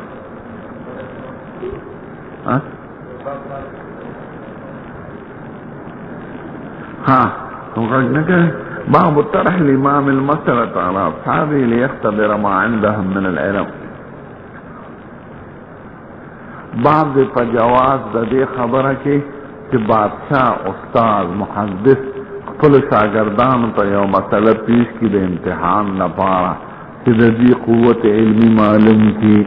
ہاں باب طرح الامام المسألة على اصحابه ليختبر ما عندهم من العلم باب دی پا جواز دا دی خبره کی کہ بادشاہ استاد محدث خپل شاگردان ته یو مسله پیش کی د امتحان لپاره چې د دې قوت علمی معلوم کی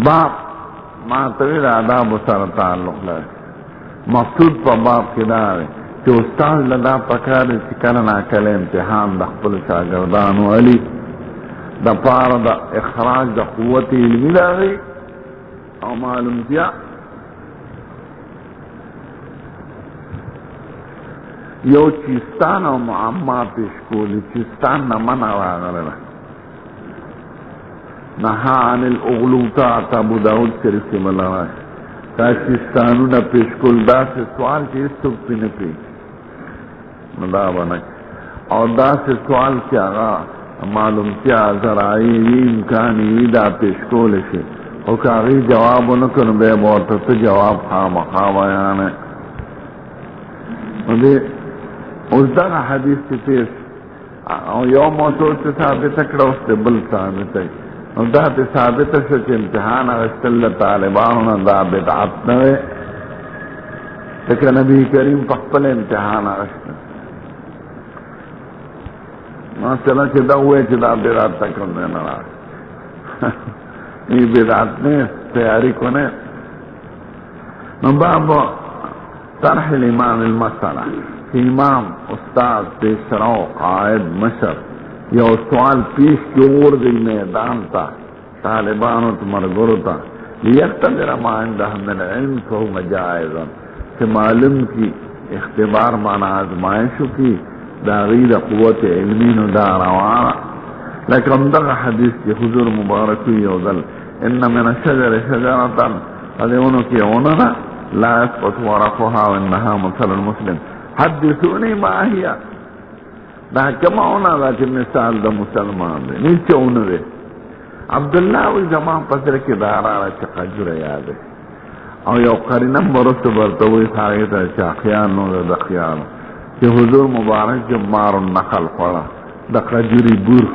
باب ما تغیر آداب سره تعلق لري مقصود په باب کې دا دی چې استاد لدا پکار چې کله ناکله امتحان د خپل شاگردانو علی د پاره د اخراج د قوت علمی لري او معلوم کیا یو چیستان او معما پیش کولی چیستان نمن راغله نها عن الاغلوطات ابو داود شریف ملارا دا چیستانو نا پیش کول دا سے سوال کی سب پی نپی مدا بنک اور دا سے سوال کی آغا معلوم کیا ذرائی امکانی دا پیش کول شی او کاغی جواب نکنو بے بورتت جواب خام بیان ہے اس دا حدیث کی پیش یو موضوع تی ثابت اکڑا اس تی بل ثابت ہے او دا تی ثابت ہے کہ امتحان اغسطل طالبانونا دا بدعات نوے تکہ نبی کریم پخپل امتحان اغسطل مثلا چی دا ہوئے چی دا بدعات تکن دینا راک یہ بدعات نے تیاری کنے باب طرح الامام المسئلہ امام استاد پیشرو قائد مشر یا سوال پیش کی اور دی میدان تا طالبانو تمرگرو تا لیختبر ما عندهم من علم فهو مجائزا کہ معلوم کی اختبار مانا آزمائشو کی دا غیر قوت علمین دا روانا لیکن دا حدیث کی حضور مبارکی یوزل ان من الشجر شجرتا قدیونو کی اوننا لا اسقط ورقها وانها مثل المسلم حدثونی ما هي دا کما اونا دا چی مثال دا مسلمان دے نیچے اونو دے عبداللہ وی زمان پسر کی دارارا چی قجر یادے او یو قرینم برست برتوی خاگیتا چی اخیانو دا خیانو چی حضور مبارک جب مارو نخل پڑا دا قجری بور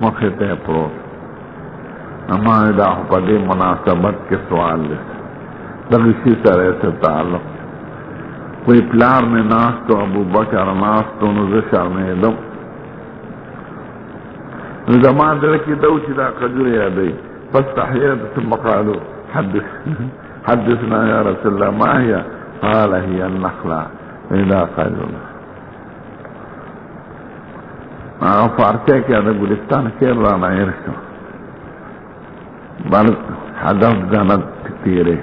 مخیطے پروت ہمارے دا پدے مناسبت کے سوال دے دغشی سر ایسے تعلق کوئی پلار میں ناس تو ابو بکر ناس تو نزشر میں دم زمان درکی دوشی دا قجر یادی پس تحییت ثم قالو حدثنا یا رسول اللہ ما ہی قال ہی النخلہ اذا قجر فارچے کیا دا گلستان کیر رانا ارشو بل حدف جنت تیرے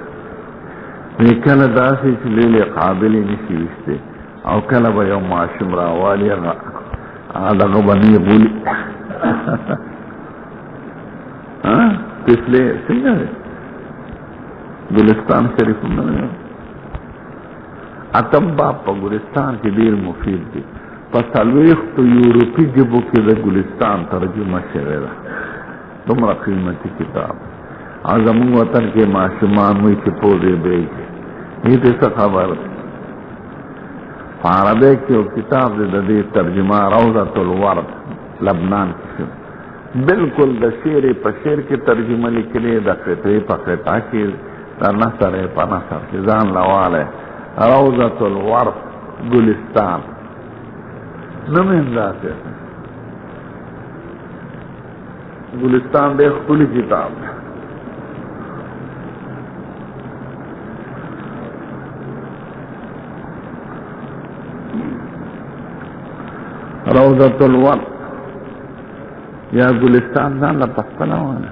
کل داسی چلیل قابلی نشی وشتے او کل با یو معاشم راوالی آدھا بنی بولی تسلے سنگا ہے گلستان شریف میں اتم باپ پا گلستان کی دیر مفید دی پس الویخت یوروپی جبو کی دا گلستان ترجمہ شغیرہ تمرا قیمتی کتاب آزمون وطن کے معاشمان ہوئی چی پودے بیگے یہ تیسا خبر عربے کی کتاب دے دے ترجمہ روضۃ الورد لبنان کی بالکل دا شیر پا شیر کی ترجمہ لکلے دا قطعی پا قطع کی دا نصر پا نصر کی زان لوالے روضۃ الورد گلستان نمین ذاتے گلستان دے خلی کتاب ہے روضۃ الورد یا گلستان ځان لا پخپله وانه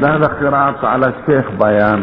دا قراءة على الشيخ بيان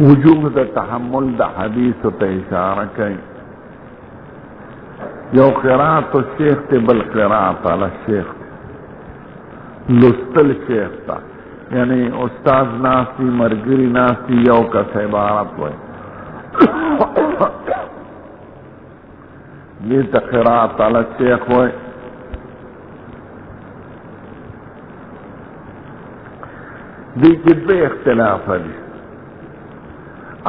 وجوب دا تحمل دا حدیث تا اشارہ کئی یو قراءة الشيخ تے بل قراءة على الشيخ لستل شیخ تا یعنی استاذ ناستی مرگری ناستی یو کس عبارت ہوئے یہ تا قراءة على الشيخ ہوئے دی جدبے اختلاف ہے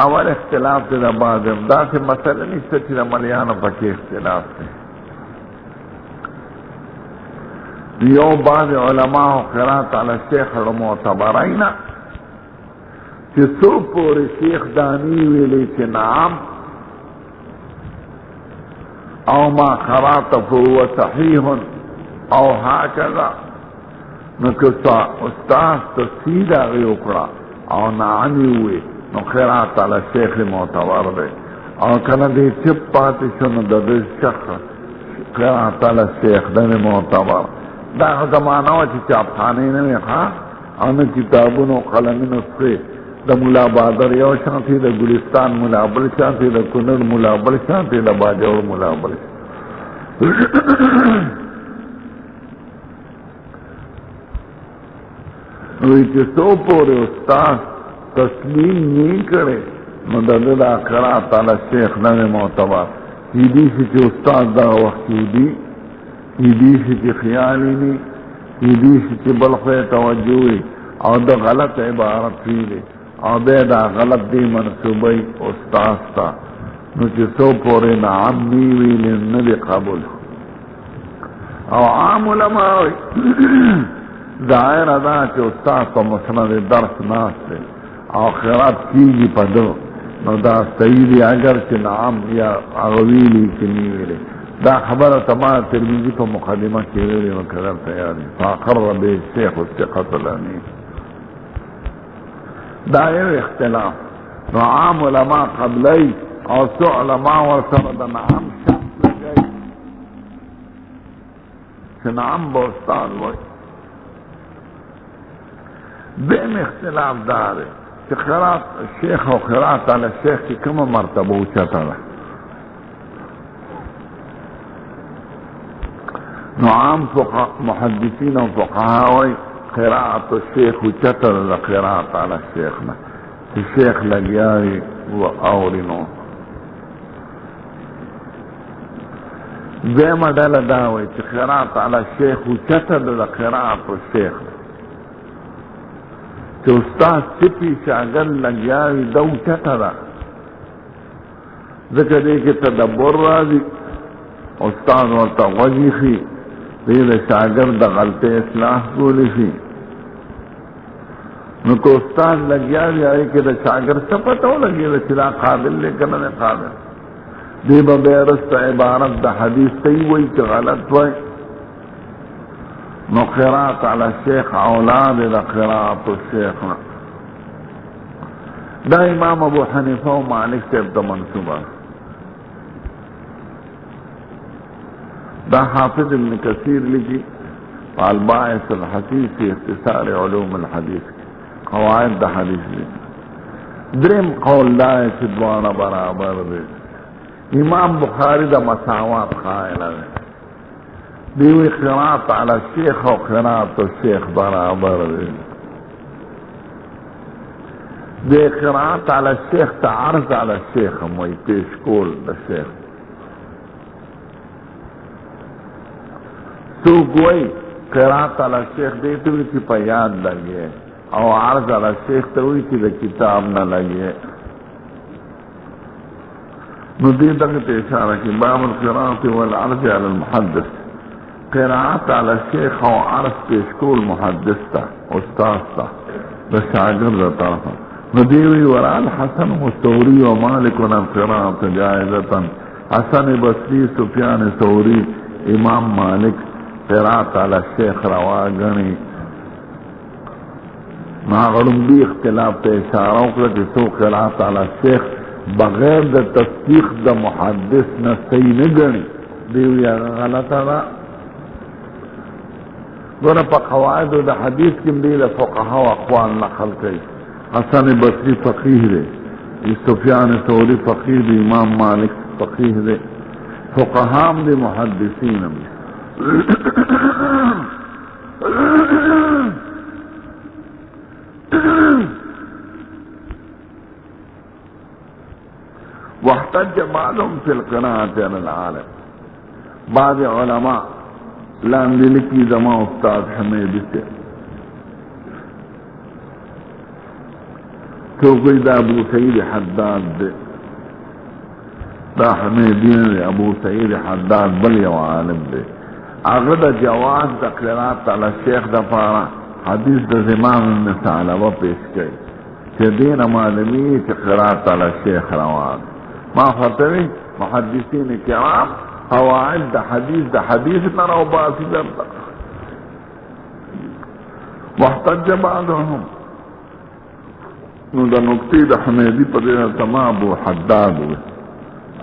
اول اختلاف دے دا بعد دا سے مسئلہ نہیں سچی دا ملیانو پکی اختلاف دے یو بعض علماء قرات علی الشیخ معتبرائنا چی سو پوری شیخ دانی ویلی چی نعم او ما قرات فهو صحیح او هاکذا نکسا استاذ تسیدہ غی اکڑا او نعمی ہوئی نو قرات علی الشیخ معتبر دے او کنا دی چپ پاتی شنو دا دی شخص قرات علی الشیخ دن معتبر دا زمانہ و چی چاپخانے نمی خواه آن کتابون و قلمین اسقی دا ملا بادر یو شانتی دا گلستان ملا بل شانتی دا کنر ملا بل شانتی دا باجور ملا بل وی چی سو پوری استاذ تسلیم نہیں کرے نو دا دا قرات علی الشیخ نمی معتبر یدی سی چی استاذ دا وقت یدی سی چی خیالی نی یدی سی چی بلخوی توجوی او دا غلط عبارت فیلی او بے دا غلط دی منصوبی استاذ تا نو چی سو پوری نعم نیوی لنبی قبول او عام علماء ظاہر ادا چی استاذ پا مسند درس ناس سے او خیرات کیجی پا دو نو دا سیدی اگر چی نعم یا اغویلی چی نیویلی دا خبر تمام ترمیزی پا مقدمہ کیویلی وکرر تیاری فاقر بے شیخ الثقت الامین دا یو اختلاف نو عام علماء قبلی او سو علماء ورسر دا نعم شخص لگئی چی نعم با استاذ وی بین اختلاف دارے کہ قرات شیخ و قرات علی الشیخ کی کم مرتبہ اچھتا ہے نو عام محدثین و فقہاوی قرات الشیخ اچھتا ہے قرات علی الشیخ نا کہ شیخ لگیاری و اورینو بے مدل داوی کہ قرات علی الشیخ اچھتا ہے قرات الشیخ کہ استاذ چپی شاگر لگیاوی دو چتا دا ذکر دے کہ تدبر رازی استاذ ورطا غجی خی دید شاگر دا غلط اصلاح کولی خی نو کو استاذ لگیاوی آئی کہ دا شاگر سپتاو لگی دا چلا قابل لے کرنے قابل دی با بیرست عبارت دا حدیث تی وی کہ غلط وی نو قرات علی الشیخ اولاد دا قرات الشیخ دا امام ابو حنیفہ و مالک سے ابدا منصوبہ دا حافظ ابن کثیر لکی الباعث الحدیث فی اختصار علوم الحدیث قواعد دا حدیث لکی درم قول دا چدوانا برابر دے امام بخاری دا مساوات قائل ہے دیوی قرات علی الشیخ و قرات الشیخ برابر دی قرات علی الشیخ تا عرض علی الشیخ موی پیشکول دا شیخ سو گوئی قرات علی الشیخ دیتوی چی پا یاد لگئے او عرض علی الشیخ توی چی دا کتاب نہ لگئے نو دی دقیت اشارہ کی باب القرات والعرض علی المحدث قرات علی الشیخ او عرض پیشکول محدث تا استاذ تا دا شاگر دا طرفا ندیوی ورال حسن مستوری و مالک ونم قرات جائزتا حسن بصری سفیان ثوری امام مالک قرات علی الشیخ روا گنی ناغړم دی اختلاف ته اشاره وکړه چې څو قرات علی الشیخ بغیر د تصدیق د محدث نه صحیح نه ګڼي دی یا غلطه ده ګوره په قواعد د حدیث کې دی د فقها او اقوال نقل کوي حسن بصری فقیه دی سفیان ثوری فقیه دی امام مالک فقیه دی فقها هم دی محدثین هم واحتج بعضهم في القراءة على العالم بعض علماء لاندې لیکي زما استاد حمیدی سے تو کوئی دا ابو سعید حداد دے دا حمیدی نے ابو سعید حداد بل یو عالم دے هغه د جواز د قرات علی الشیخ د پاره حدیث د امام ابن ثعلبه پیش کړي چې دین معلومی چې قرات علی الشیخ روان ما فتوی محدثین کرام قواعد د حدیث نر او باسی درتا واحتج بعضهم نو د نقطې د حمیدی په دې تمام ابو حداد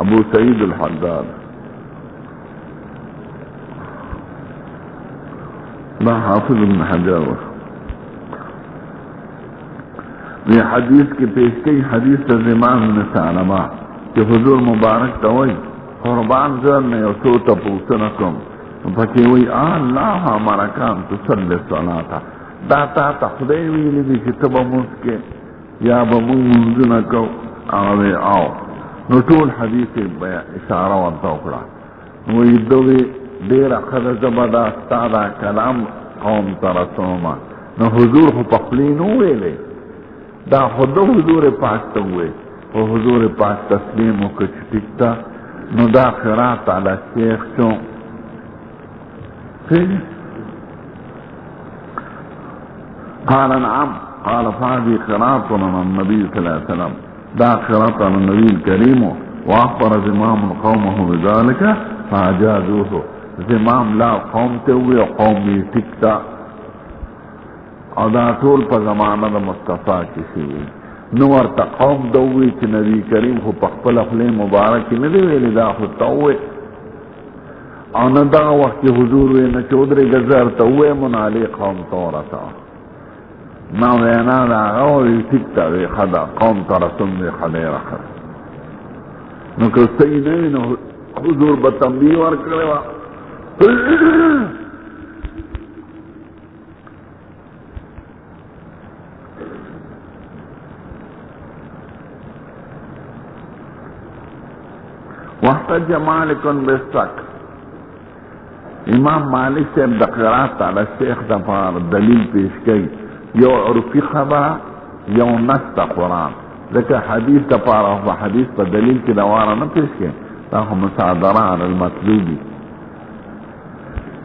ابو سعید الحداد دا حافظ ابن حجر یہ حدیث کی پیش کی حدیث د امام ابن ثعلبه کہ حضور مبارک توئی قربان زرنے او سو تپوسنا کم پکی وی اللہ ہمارا کام تصلی الصلاة داتا تخدی ویلی دی کتبا مسکے یا بمونزنا کو آوے آو نو طول حدیث اشارہ ورطا اکڑا وی دوی دیر اخد زبدا استادا کلام قوم ترسوما نو حضور خو پخلینو ویلے دا خودو حضور پاکتا ہوئے و حضور پاک تسلیم و کچھ ٹکتا نو دا قرات علی الشیخ چون قال نعم قال فهذه قرات من النبي صلى الله عليه وسلم دا قرات عن النبي الكريم واخبر زمام قومه بذلك فاجازوه زمام لا قوم توي قوم ٹکتا او دا ټول په زمانه د مصطفی کې شي نو ورته قوم دوی چې نبی کریم خو په خپل خپل مبارک نه دی ویلي دا خو توي او نه دا وخت حضور نه چودري گزار توي منالی قوم تورتا نو وینا دا او ټیکتا وی خدا قوم ترسم دی خدای راخ نو که سید نو حضور به تنبیه ورکړو واحتج مالک بالشک امام مالک سے د قرات علی الشیخ د پار دلیل پیش کړي یو عرفی خبر یو نص قرآن ځکه حدیث د پار او حدیث په دلیل کې دواره نه پیش کړي دا هم مصادره علی المطلوبی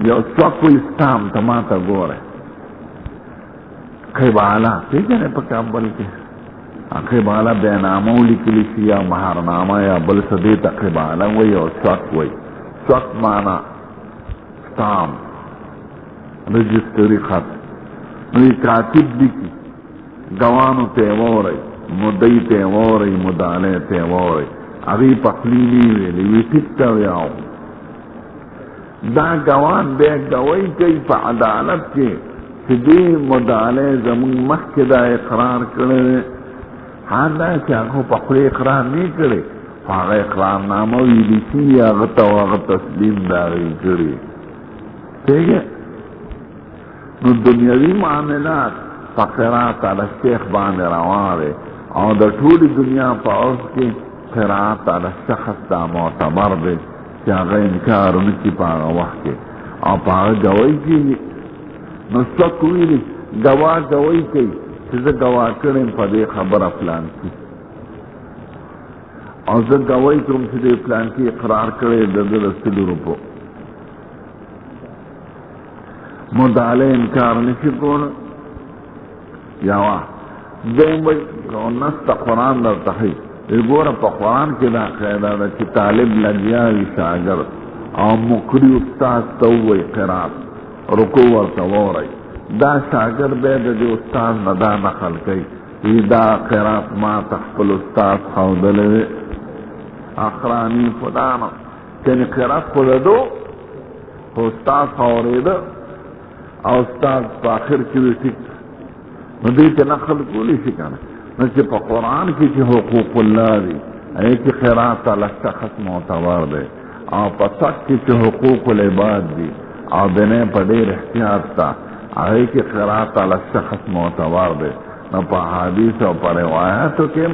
یو څوک اسلام تماته ګوره خیبالا پیژنه په کابل کې اقبالا بینامو لکلی شی یا مہرنامہ یا بل صدیت اقبالا وی اور شک وی شک مانا ستام رجسٹری خط نوی کاتب لکی گوانو تیووری مدعی تیووری مدالے تیووری اغی پخلینی ویلی وی تکتا ویاو دا گوان بے گوئی کئی پا عدالت کے سدی مدالے زمون مخی دا اقرار کرے حال دا چې هغه په خپل اقرار نه کړي هغه اقرار نامه ویلي چې هغه ته هغه تسلیم داغي کړي څنګه نو دنیوي معاملات فقرات علی الشیخ باندې روانه او د ټولي دنیا په اوس کې قرات علی الشخص دا معتبر دی چې هغه انکار نکي په هغه وخت کې او په هغه گواهی کې نو څوک ویلي گواهی کوي چې زه گواه کړم په دې خبره فلان کې او زه گواهی کوم چې دې فلان کې اقرار کړی د رسول روپو مدعا انکار نشي کول یا وا دوی کو نست قرآن درته وي ګوره په قرآن کې دا قاعده ده چې طالب لګیا وي شاګرد او مقری استاد تووی قرات رکو ورطوری دا شاگرد د استاد ندا نقل کئی وی دا قرات ما تخفل استاد خودلوی اخرانی فلانو کنی قرات خوددو استاد خوریده او استاد په اخر کې وی ټیک نو دې ته نقل کولی شي کنه نو چې په قران کې چې حقوق الله دي هغه کې قرات علی شخص معتبر دی او په تک کې چې حقوق العباد دي او دنه په ډېر احتیاط تا هغه کې قرات علی شخص معتبر دی نو په حدیث او په روایتو کې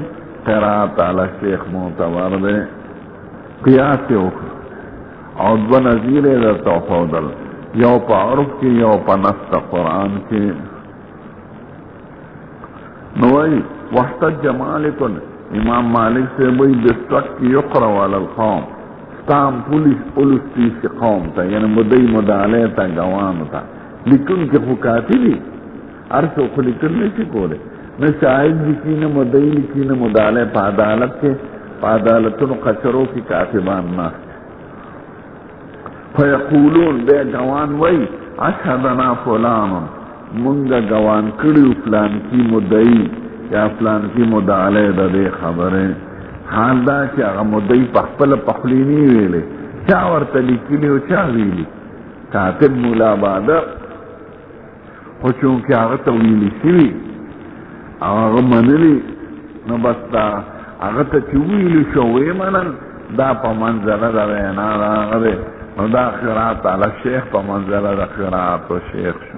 قرات علی شیخ معتبر دی قیاس you O do Nazir the توفودل you پا عرف کی یو پا نص قرآن کی نوئی وحتج مالکن امام مالک سے وہی بستق کی یقرأ علی القوم ستام پولستی سی قوم تا یعنی مدعی مدعلے تا گوان تا لیکن کے خکاتی دی ارسو خلکن نہیں سکولے نہ شاہد لکی نہ مدعی لکی نہ مدعلے پا عدالت کے پا عدالتن قچروں کی کاتبان نہ فیقولون بے گوان وی اشہدنا فلان منگا گوان کڑیو فلان کی مدعی یا فلان کی مدعلے دا دے خبریں حال دا چی اگا مدعی پخپل پخلینی ویلے چا ورطا لکلیو چا ویلی کاتب مولا بادر خو چونکہ آغا تا ویلی شوی آغا منلی نو بس دا آغا تا چی ویلی شوی منن دا پا منظر دا وینا دا آغا دے دا قرات علی شیخ پا منزل دا قرات و شیخ شو